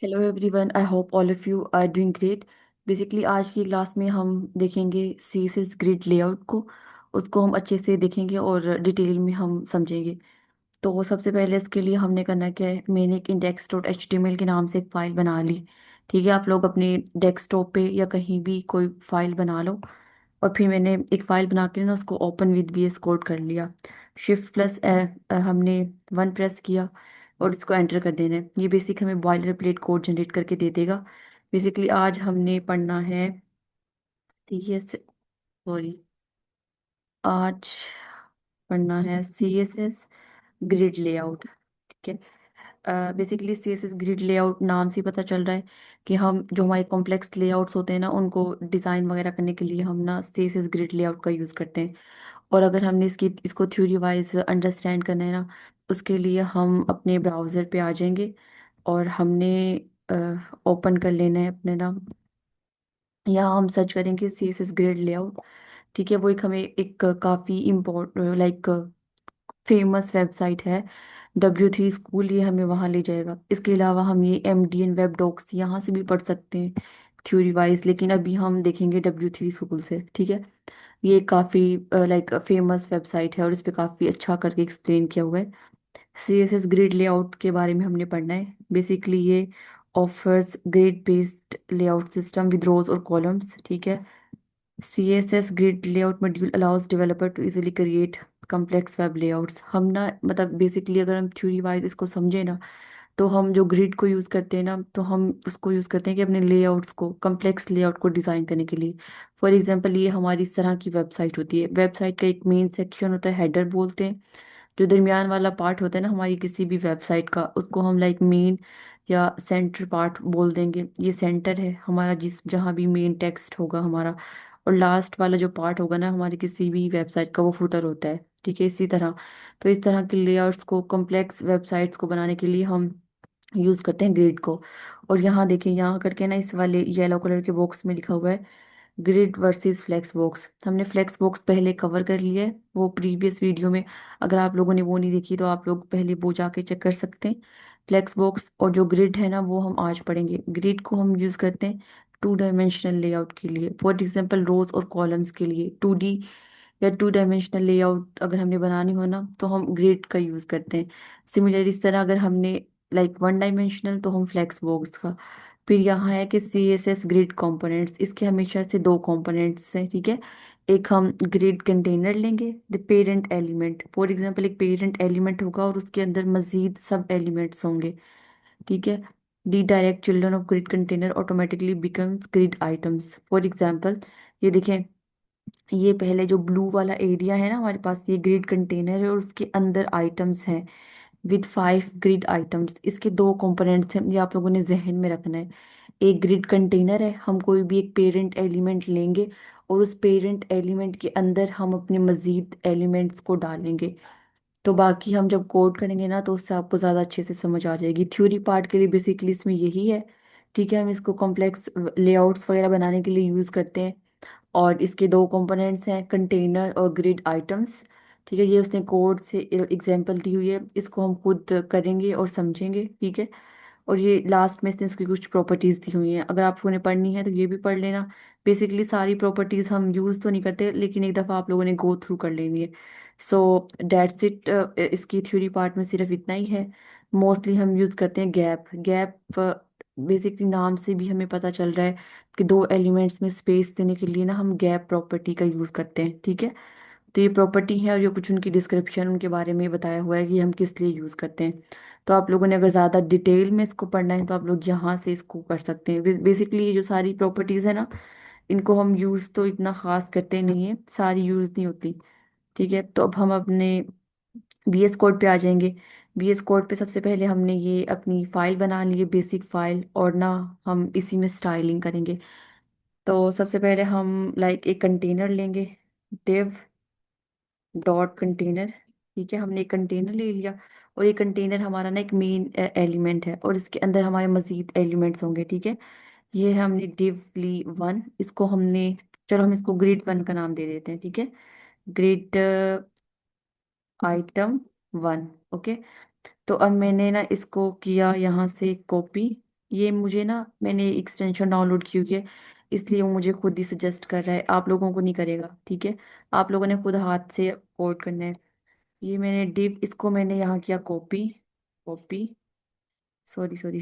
Hello everyone, I hope all of you are doing great. Basically आज की class में हम देखेंगे सीएसएस ग्रिड लेआउट को। उसको हम अच्छे से देखेंगे और डिटेल में हम समझेंगे। तो सबसे पहले इसके लिए हमने करना क्या है, मैंने एक index.html के नाम से एक फ़ाइल बना ली। ठीक है, आप लोग अपने डेस्कटॉप पे या कहीं भी कोई फाइल बना लो। और फिर मैंने एक फ़ाइल बना के ना उसको ओपन विद VS कोड कर लिया। शिफ्ट प्लस हमने 1 प्रेस किया और इसको एंटर कर देना है। ये बेसिक हमें बॉयलर प्लेट कोड जनरेट करके दे देगा। बेसिकली आज हमने पढ़ना है CS, सॉरी, आज पढ़ना है CSS ग्रिड लेआउट। ठीक है, बेसिकली CSS ग्रिड लेआउट नाम से ही पता चल रहा है कि हम जो हमारे कॉम्प्लेक्स लेआउट्स होते हैं ना उनको डिज़ाइन वगैरह करने के लिए हम ना CSS ग्रिड लेआउट का यूज़ करते हैं। और अगर हमने इसको थ्योरी वाइज अंडरस्टैंड करना है ना, उसके लिए हम अपने ब्राउज़र पे आ जाएंगे और हमने ओपन कर लेना है अपने ना, यहाँ हम सर्च करेंगे CSS ग्रिड लेआउट। ठीक है, वो एक हमें एक काफ़ी इम्पोर्ट लाइक फेमस वेबसाइट है W3 स्कूल, ये हमें वहाँ ले जाएगा। इसके अलावा हम ये MDN वेब डॉक्स यहाँ से भी पढ़ सकते हैं थ्योरी वाइज, लेकिन अभी हम देखेंगे W3 स्कूल से। ठीक है, ये काफ़ी लाइक फेमस वेबसाइट है और इस पे काफ़ी अच्छा करके एक्सप्लेन किया हुआ है। CSS ग्रिड लेआउट के बारे में हमने पढ़ना है। बेसिकली ये offers grid based layout system with rows और कॉलम्स। ठीक है, CSS grid layout module allows developer to easily create complex web layouts. हम ना मतलब बेसिकली अगर हम थ्योरी वाइज इसको समझे ना, तो हम जो ग्रिड को यूज़ करते हैं ना, तो हम उसको यूज़ करते हैं कि अपने लेआउट्स को, कम्प्लेक्स लेआउट को डिज़ाइन करने के लिए। फॉर एग्जांपल ये हमारी इस तरह की वेबसाइट होती है। वेबसाइट का एक मेन सेक्शन होता है, हेडर बोलते हैं। जो दरमियान वाला पार्ट होता है ना हमारी किसी भी वेबसाइट का, उसको हम लाइक मेन या सेंटर पार्ट बोल देंगे। ये सेंटर है हमारा, जिस जहाँ भी मेन टेक्स्ट होगा हमारा। और लास्ट वाला जो पार्ट होगा ना हमारी किसी भी वेबसाइट का, वो फुटर होता है। ठीक है, इसी तरह तो इस तरह के लेआउट्स को, कॉम्प्लेक्स वेबसाइट्स को बनाने के लिए हम यूज़ करते हैं ग्रिड को। और यहाँ देखें, यहाँ करके ना इस वाले येलो कलर के बॉक्स में लिखा हुआ है ग्रिड वर्सेस फ्लेक्स बॉक्स। हमने फ्लेक्स बॉक्स पहले कवर कर लिया है, वो प्रीवियस वीडियो में। अगर आप लोगों ने वो नहीं देखी तो आप लोग पहले वो जाके चेक कर सकते हैं फ्लेक्स बॉक्स। और जो ग्रिड है ना वो हम आज पढ़ेंगे। ग्रिड को हम यूज़ करते हैं 2 डायमेंशनल लेआउट के लिए। फॉर एग्जाम्पल रोज और कॉलम्स के लिए 2D या 2 डायमेंशनल लेआउट अगर हमने बनानी हो ना, तो हम ग्रिड का यूज़ करते हैं। सिमिलर इस तरह अगर हमने लाइक 1 डायमेंशनल, तो हम फ्लेक्स बॉक्स का। फिर यहाँ है कि CSS ग्रिड कंपोनेंट्स, इसके हमेशा से 2 कंपोनेंट्स हैं। ठीक है, एक हम ग्रिड कंटेनर लेंगे, the parent element. For example एक पेरेंट एलिमेंट होगा और उसके अंदर मजीद सब एलिमेंट्स होंगे। ठीक है, the direct children of grid container automatically becomes grid items. For example ये देखें, ये पहले जो ब्लू वाला एरिया है ना हमारे पास, ये ग्रिड कंटेनर है और उसके अंदर आइटम्स हैं विद 5 ग्रिड आइटम्स। इसके 2 कंपोनेंट्स हैं, ये आप लोगों ने जहन में रखना है। एक ग्रिड कंटेनर है, हम कोई भी एक पेरेंट एलिमेंट लेंगे और उस पेरेंट एलिमेंट के अंदर हम अपने मजीद एलिमेंट्स को डालेंगे। तो बाकी हम जब कोड करेंगे ना तो उससे आपको ज़्यादा अच्छे से समझ आ जाएगी। थ्योरी पार्ट के लिए बेसिकली इसमें यही है। ठीक है, हम इसको कॉम्प्लेक्स लेआउट्स वगैरह बनाने के लिए यूज़ करते हैं। और इसके 2 कंपोनेंट्स हैं, कंटेनर और ग्रिड आइटम्स। ठीक है, ये उसने कोड से एग्जांपल दी हुई है, इसको हम खुद करेंगे और समझेंगे। ठीक है, और ये लास्ट में इसने उसकी कुछ प्रॉपर्टीज़ दी हुई हैं, अगर आपको ने पढ़नी है तो ये भी पढ़ लेना। बेसिकली सारी प्रॉपर्टीज़ हम यूज़ तो नहीं करते, लेकिन एक दफ़ा आप लोगों ने गो थ्रू कर लेनी है। सो डेट्स इट, इसकी थ्योरी पार्ट में सिर्फ इतना ही है। मोस्टली हम यूज़ करते हैं गैप। गैप बेसिकली नाम से भी हमें पता चल रहा है कि 2 एलिमेंट्स में स्पेस देने के लिए ना हम गैप प्रॉपर्टी का यूज़ करते हैं। ठीक है, तो ये प्रॉपर्टी है और ये कुछ उनकी डिस्क्रिप्शन उनके बारे में बताया हुआ है कि हम किस लिए यूज़ करते हैं। तो आप लोगों ने अगर ज़्यादा डिटेल में इसको पढ़ना है तो आप लोग यहाँ से इसको कर सकते हैं। बेसिकली ये जो सारी प्रॉपर्टीज़ है ना, इनको हम यूज़ तो इतना ख़ास करते नहीं है, सारी यूज़ नहीं होती। ठीक है, तो अब हम अपने VS कोड पे आ जाएंगे। VS कोड पे सबसे पहले हमने ये अपनी फाइल बना ली है, बेसिक फाइल, और ना हम इसी में स्टाइलिंग करेंगे। तो सबसे पहले हम लाइक एक कंटेनर लेंगे, div डॉट कंटेनर। ठीक है, हमने एक कंटेनर ले लिया और ये कंटेनर हमारा ना एक मेन एलिमेंट है और इसके अंदर हमारे मजीद एलिमेंट्स होंगे। ठीक है, ये है हमने div ली 1, इसको हमने, चलो हम इसको ग्रिड 1 का नाम दे देते हैं। ठीक है, ग्रिड आइटम 1। ओके, तो अब मैंने ना इसको किया यहाँ से कॉपी ये मुझे ना, मैंने एक्सटेंशन डाउनलोड की हुई है, इसलिए वो मुझे खुद ही सजेस्ट कर रहा है, आप लोगों को नहीं करेगा, ठीक है। आप लोगों ने खुद हाथ से कोड करना है। ये मैंने डिव, इसको मैंने यहाँ किया कॉपी, कॉपी, सॉरी सॉरी,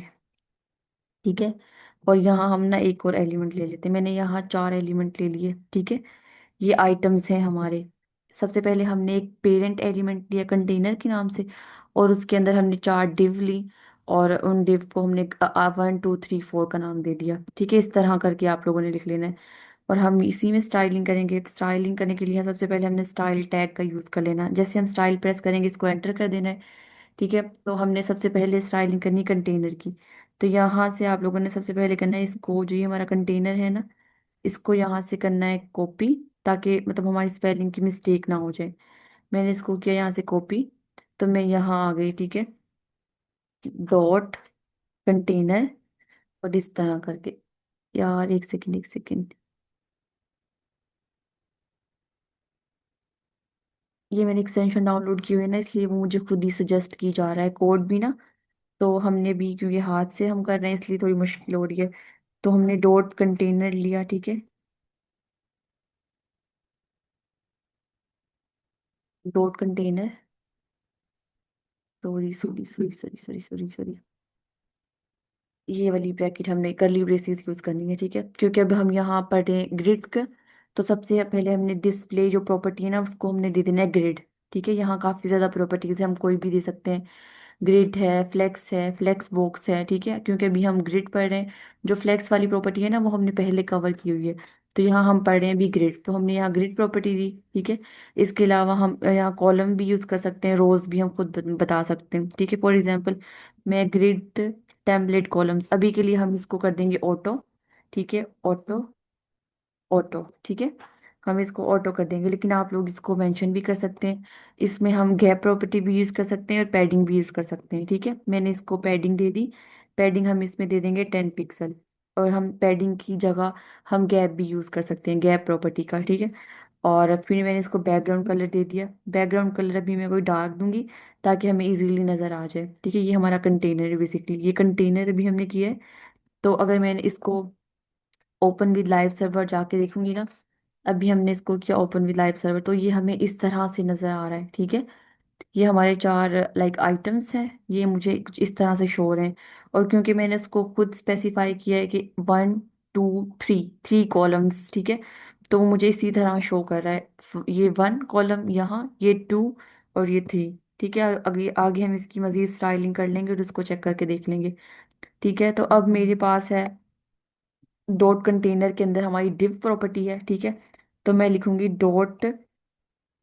ठीक है। और यहाँ हम ना एक और एलिमेंट ले लेते हैं, मैंने यहाँ चार एलिमेंट ले लिए, ठीक है। ये आइटम्स हैं हमारे। सबसे पहले हमने एक पेरेंट एलिमेंट लिया कंटेनर के नाम से, और उसके अंदर हमने चार डिव ली, और उन डिव को हमने 1 2 3 4 का नाम दे दिया, ठीक है। इस तरह करके आप लोगों ने लिख लेना है। और हम इसी में स्टाइलिंग करेंगे। स्टाइलिंग करने के लिए सबसे पहले हमने स्टाइल टैग का यूज़ कर लेना है। जैसे हम स्टाइल प्रेस करेंगे, इसको एंटर कर देना है, ठीक है। तो हमने सबसे पहले स्टाइलिंग करनी कंटेनर की। तो यहाँ से आप लोगों ने सबसे पहले करना है, इसको जो ये हमारा कंटेनर है ना, इसको यहाँ से करना है कॉपी, ताकि मतलब हमारी स्पेलिंग की मिस्टेक ना हो जाए। मैंने इसको किया यहाँ से कॉपी, तो मैं यहाँ आ गई, ठीक है। डॉट कंटेनर, और इस तरह करके, यार एक सेकंड एक सेकंड, ये मैंने एक्सटेंशन डाउनलोड की हुई है ना, इसलिए वो मुझे खुद ही सजेस्ट की जा रहा है कोड भी ना। तो हमने भी, क्योंकि हाथ से हम कर रहे हैं, इसलिए थोड़ी मुश्किल हो रही है। तो हमने डॉट कंटेनर लिया, ठीक है। Dot container, sorry sorry sorry sorry sorry sorry sorry, ये वाली ब्रैकेट हमने करली ब्रेसेस यूज करनी है, ठीक है, क्योंकि अब हम यहाँ पढ़ रहे हैं ग्रिड का। तो सबसे पहले हमने डिस्प्ले जो प्रॉपर्टी है ना, उसको हमने दे देना है ग्रिड, ठीक है। यहाँ काफी ज्यादा प्रॉपर्टीज है, हम कोई भी दे सकते हैं। ग्रिड है, फ्लेक्स बॉक्स है, ठीक है, क्योंकि अभी हम ग्रिड पढ़ रहे हैं। जो फ्लेक्स वाली प्रॉपर्टी है ना, वो हमने पहले कवर की हुई है। तो यहाँ हम पढ़ रहे हैं अभी ग्रिड, तो हमने यहाँ ग्रिड प्रॉपर्टी दी, ठीक है। इसके अलावा हम यहाँ कॉलम भी यूज कर सकते हैं, रोज भी हम खुद बता सकते हैं, ठीक है। फॉर एग्जाम्पल, मैं ग्रिड टेम्पलेट कॉलम्स, अभी के लिए हम इसको कर देंगे ऑटो, ठीक है। ऑटो, ऑटो, ठीक है। हम इसको ऑटो कर देंगे, लेकिन आप लोग इसको मेंशन भी कर सकते हैं। इसमें हम गैप प्रॉपर्टी भी यूज कर सकते हैं और पैडिंग भी यूज कर सकते हैं, ठीक है। मैंने इसको पैडिंग दे दी। पैडिंग हम इसमें दे देंगे 10 पिक्सल। और हम पैडिंग की जगह हम गैप भी यूज कर सकते हैं, गैप प्रॉपर्टी का, ठीक है। और फिर मैंने इसको बैकग्राउंड कलर दे दिया। बैकग्राउंड कलर अभी मैं कोई डार्क दूंगी, ताकि हमें इजीली नजर आ जाए, ठीक है। ये हमारा कंटेनर है, बेसिकली ये कंटेनर अभी हमने किया है। तो अगर मैंने इसको ओपन विद लाइव सर्वर जाके देखूंगी ना, अभी हमने इसको किया ओपन विद लाइव सर्वर, तो ये हमें इस तरह से नजर आ रहा है, ठीक है। ये हमारे चार लाइक आइटम्स हैं, ये मुझे कुछ इस तरह से शो हो रहे हैं। और क्योंकि मैंने उसको खुद स्पेसिफाई किया है कि 1 2 3, 3 कॉलम्स, ठीक है। तो वो मुझे इसी तरह शो कर रहा है, ये 1 कॉलम यहाँ, ये 2, और ये 3, ठीक है। आगे आगे हम इसकी मजीद स्टाइलिंग कर लेंगे और उसको चेक करके देख लेंगे, ठीक है। तो अब मेरे पास है डॉट कंटेनर के अंदर हमारी डिव प्रॉपर्टी है, ठीक है। तो मैं लिखूंगी डॉट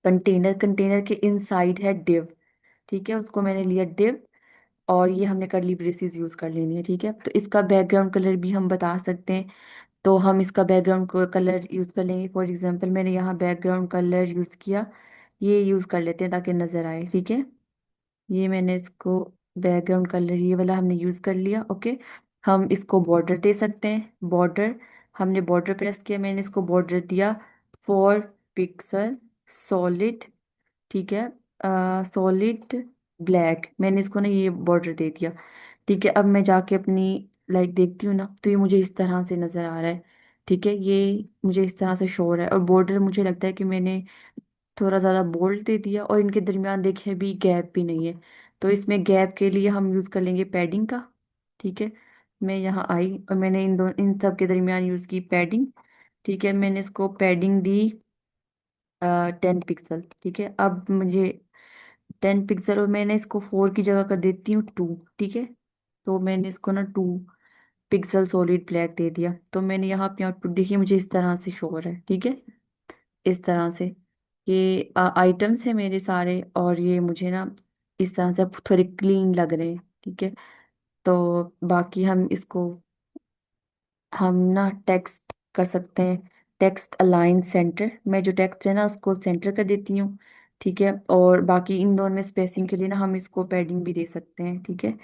कंटेनर, कंटेनर के इनसाइड है डिव, ठीक है। उसको मैंने लिया डिव, और ये हमने करली ब्रेसेस यूज कर लेनी है, ठीक है। तो इसका बैकग्राउंड कलर भी हम बता सकते हैं। तो हम इसका बैकग्राउंड कलर यूज कर लेंगे। फॉर एग्जांपल, मैंने यहाँ बैकग्राउंड कलर यूज किया, ये यूज कर लेते हैं ताकि नजर आए, ठीक है। ये मैंने इसको बैकग्राउंड कलर ये वाला हमने यूज कर लिया, ओके। हम इसको बॉर्डर दे सकते हैं, बॉर्डर, हमने बॉर्डर प्रेस किया, मैंने इसको बॉर्डर दिया 4 पिक्सल सॉलिड, ठीक है। सॉलिड ब्लैक, मैंने इसको ना ये बॉर्डर दे दिया, ठीक है। अब मैं जाके अपनी लाइक देखती हूँ ना, तो ये मुझे इस तरह से नजर आ रहा है, ठीक है। ये मुझे इस तरह से शो हो रहा है, और बॉर्डर मुझे लगता है कि मैंने थोड़ा ज़्यादा बोल्ड दे दिया, और इनके दरमियान देखिए भी गैप भी नहीं है। तो इसमें गैप के लिए हम यूज़ कर लेंगे पैडिंग का, ठीक है। मैं यहाँ आई और मैंने इन सब के दरमियान यूज़ की पैडिंग, ठीक है। मैंने इसको पैडिंग दी 10 पिक्सल, ठीक है। अब मुझे 10 पिक्सल, और मैंने इसको 4 की जगह कर देती हूँ 2, ठीक है। तो मैंने इसको ना 2 पिक्सल सॉलिड ब्लैक दे दिया। तो मैंने यहाँ अपनी आउटपुट देखी, मुझे इस तरह से शो हो रहा है, ठीक है। इस तरह से ये आइटम्स है मेरे सारे, और ये मुझे ना इस तरह से थोड़े क्लीन लग रहे हैं, ठीक है। तो बाकी हम इसको, हम ना टेक्स्ट कर सकते हैं, टेक्स्ट अलाइन सेंटर, मैं जो टेक्स्ट है ना उसको सेंटर कर देती हूँ, ठीक है। और बाकी इन दोनों में स्पेसिंग के लिए ना हम इसको पैडिंग भी दे सकते हैं, ठीक है।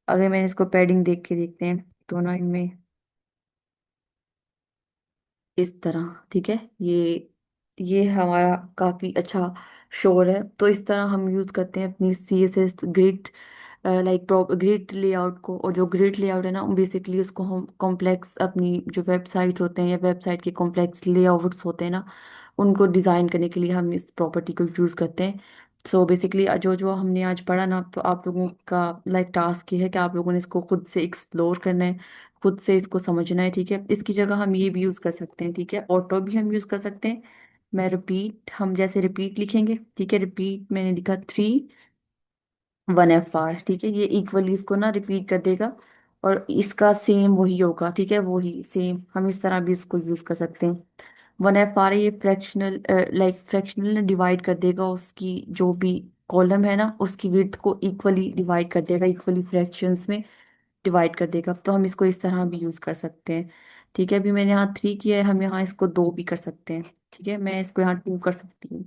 अगर मैंने इसको पैडिंग देख के देखते हैं, तो ना इनमें इस तरह, ठीक है। ये हमारा काफी अच्छा शोर है। तो इस तरह हम यूज करते हैं अपनी CSS grid like grid layout को, और जो ग्रिड लेआउट है ना बेसिकली उसको हम कॉम्प्लेक्स अपनी जो वेबसाइट होते हैं या वेबसाइट के कॉम्प्लेक्स लेआउट्स होते हैं ना उनको डिज़ाइन करने के लिए हम इस प्रॉपर्टी को यूज़ करते हैं। सो बेसिकली जो जो हमने आज पढ़ा ना, तो आप लोगों का लाइक टास्क ये है कि आप लोगों ने इसको खुद से एक्सप्लोर करना है, खुद से इसको समझना है, ठीक है। इसकी जगह हम ये भी यूज़ कर सकते हैं, ठीक है, ऑटो भी हम यूज़ कर सकते हैं। मैं रिपीट, हम जैसे रिपीट लिखेंगे, ठीक है, रिपीट मैंने लिखा 3 1 FR, ठीक है, ये इक्वली इसको ना रिपीट कर देगा, और इसका सेम वही होगा, ठीक है, वही सेम हम इस तरह भी इसको यूज कर सकते हैं। 1 FR ये फ्रैक्शनल, लाइक फ्रैक्शनल डिवाइड कर देगा उसकी जो भी कॉलम है ना उसकी विड्थ को इक्वली डिवाइड कर देगा, इक्वली फ्रैक्शंस में डिवाइड कर देगा, तो हम इसको इस तरह भी यूज कर सकते हैं। ठीक है, अभी मैंने यहाँ 3 किया है, हम यहाँ इसको 2 भी कर सकते हैं, ठीक है, मैं इसको यहाँ 2 कर सकती हूँ।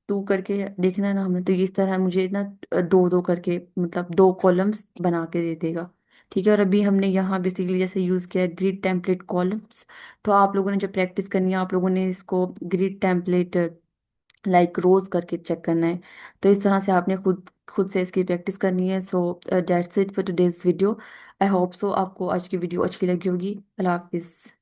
2 करके देखना है ना हमने, तो इस तरह मुझे ना 2 2 करके मतलब 2 कॉलम्स बना के दे देगा। ठीक है, और अभी हमने यहाँ बेसिकली जैसे यूज किया ग्रिड टेम्पलेट कॉलम्स, तो आप लोगों ने जब प्रैक्टिस करनी है आप लोगों ने इसको ग्रिड टेम्पलेट लाइक रोज करके चेक करना है। तो इस तरह से आपने खुद खुद से इसकी प्रैक्टिस करनी है। So that's it for today's video. I hope so आपको आज की वीडियो अच्छी लगी होगी। अल्लाह हाफिज।